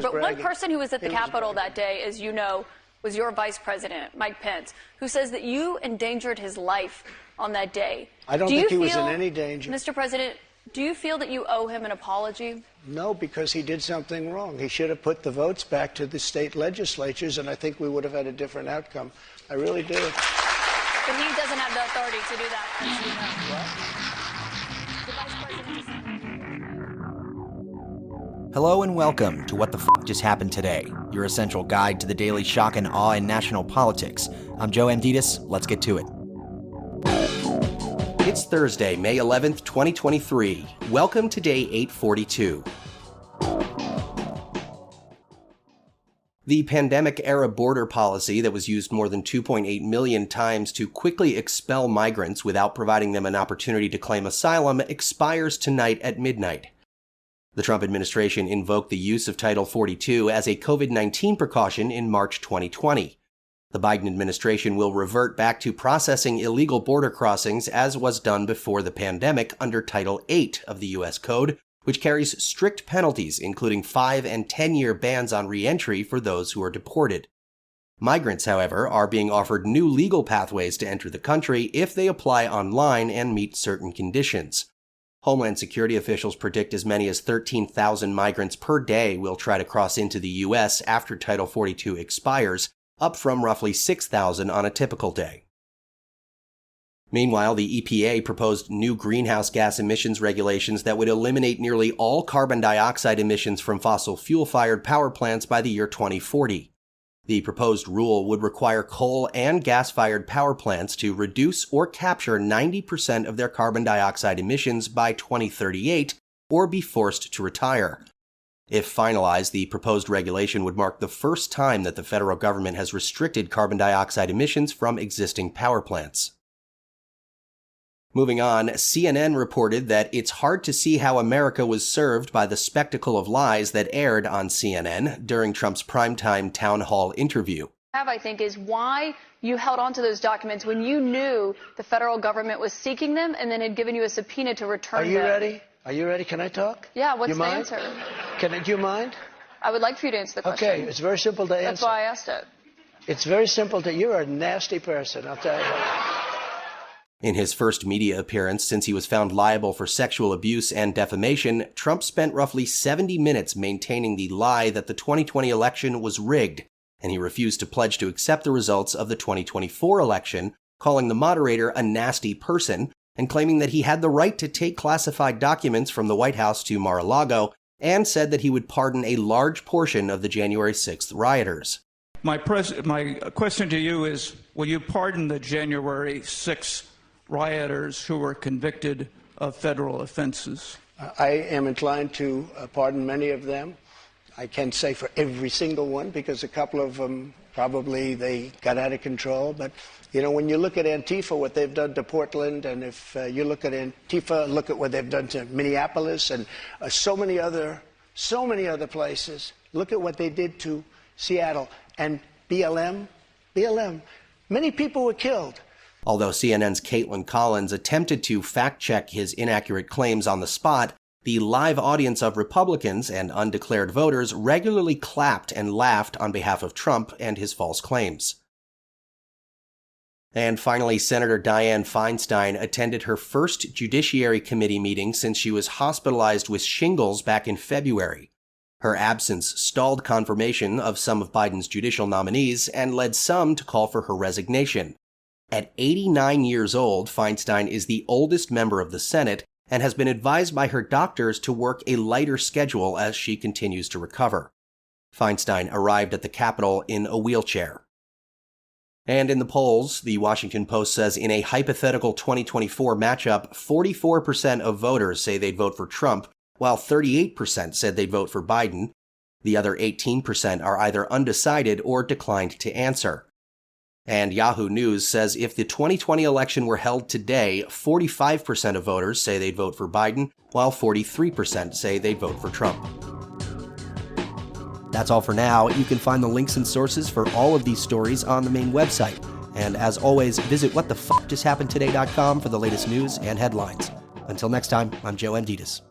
But one person who was at the Capitol that day, as you know, was your vice president, Mike Pence, who says that you endangered his life on that day. I don't think he was in any danger. Mr. President, do you feel that you owe him an apology? No, because he did something wrong. He should have put the votes back to the state legislatures, and I think we would have had a different outcome. I really do. But he doesn't have the authority to do that, as you know. Hello and welcome to What the F*** Just Happened Today, your essential guide to the daily shock and awe in national politics. I'm Joe Amditis. Let's get to it. It's Thursday, May 11th, 2023. Welcome to day 842. The pandemic-era border policy that was used more than 2.8 million times to quickly expel migrants without providing them an opportunity to claim asylum expires tonight at midnight. The Trump administration invoked the use of Title 42 as a COVID-19 precaution in March 2020. The Biden administration will revert back to processing illegal border crossings as was done before the pandemic under Title 8 of the U.S. Code, which carries strict penalties including 5- and 10-year bans on re-entry for those who are deported. Migrants, however, are being offered new legal pathways to enter the country if they apply online and meet certain conditions. Homeland Security officials predict as many as 13,000 migrants per day will try to cross into the U.S. after Title 42 expires, up from roughly 6,000 on a typical day. Meanwhile, the EPA proposed new greenhouse gas emissions regulations that would eliminate nearly all carbon dioxide emissions from fossil fuel-fired power plants by the year 2040. The proposed rule would require coal and gas-fired power plants to reduce or capture 90% of their carbon dioxide emissions by 2038 or be forced to retire. If finalized, the proposed regulation would mark the first time that the federal government has restricted carbon dioxide emissions from existing power plants. Moving on, CNN reported that it's hard to see how America was served by the spectacle of lies that aired on CNN during Trump's primetime town hall interview. I think is why you held on to those documents when you knew the federal government was seeking them and then had given you a subpoena to return them. Are you ready? Are you ready? Can I talk? Yeah, what's the answer? Do you mind? I would like for you to answer the question. Okay, it's very simple to answer. That's why I asked it. It's very simple to... You're a nasty person, I'll tell you. In his first media appearance since he was found liable for sexual abuse and defamation, Trump spent roughly 70 minutes maintaining the lie that the 2020 election was rigged, and he refused to pledge to accept the results of the 2024 election, calling the moderator a nasty person, and claiming that he had the right to take classified documents from the White House to Mar-a-Lago, and said that he would pardon a large portion of the January 6th rioters. My question to you is, will you pardon the January 6th rioters who were convicted of federal offenses? I am inclined to pardon many of them. I can't say for every single one because a couple of them probably they got out of control. But, you know, when you look at Antifa, what they've done to Portland, and if you look at Antifa, look at what they've done to Minneapolis and so many other places. Look at what they did to Seattle and BLM. Many people were killed. Although CNN's Caitlin Collins attempted to fact-check his inaccurate claims on the spot, the live audience of Republicans and undeclared voters regularly clapped and laughed on behalf of Trump and his false claims. And finally, Senator Dianne Feinstein attended her first Judiciary Committee meeting since she was hospitalized with shingles back in February. Her absence stalled confirmation of some of Biden's judicial nominees and led some to call for her resignation. At 89 years old, Feinstein is the oldest member of the Senate and has been advised by her doctors to work a lighter schedule as she continues to recover. Feinstein arrived at the Capitol in a wheelchair. And in the polls, the Washington Post says in a hypothetical 2024 matchup, 44% of voters say they'd vote for Trump, while 38% said they'd vote for Biden. The other 18% are either undecided or declined to answer. And Yahoo News says if the 2020 election were held today, 45% of voters say they'd vote for Biden, while 43% say they'd vote for Trump. That's all for now. You can find the links and sources for all of these stories on the main website. And as always, visit whatthefjusthappenedtoday.com for the latest news and headlines. Until next time, I'm Joe Amditis.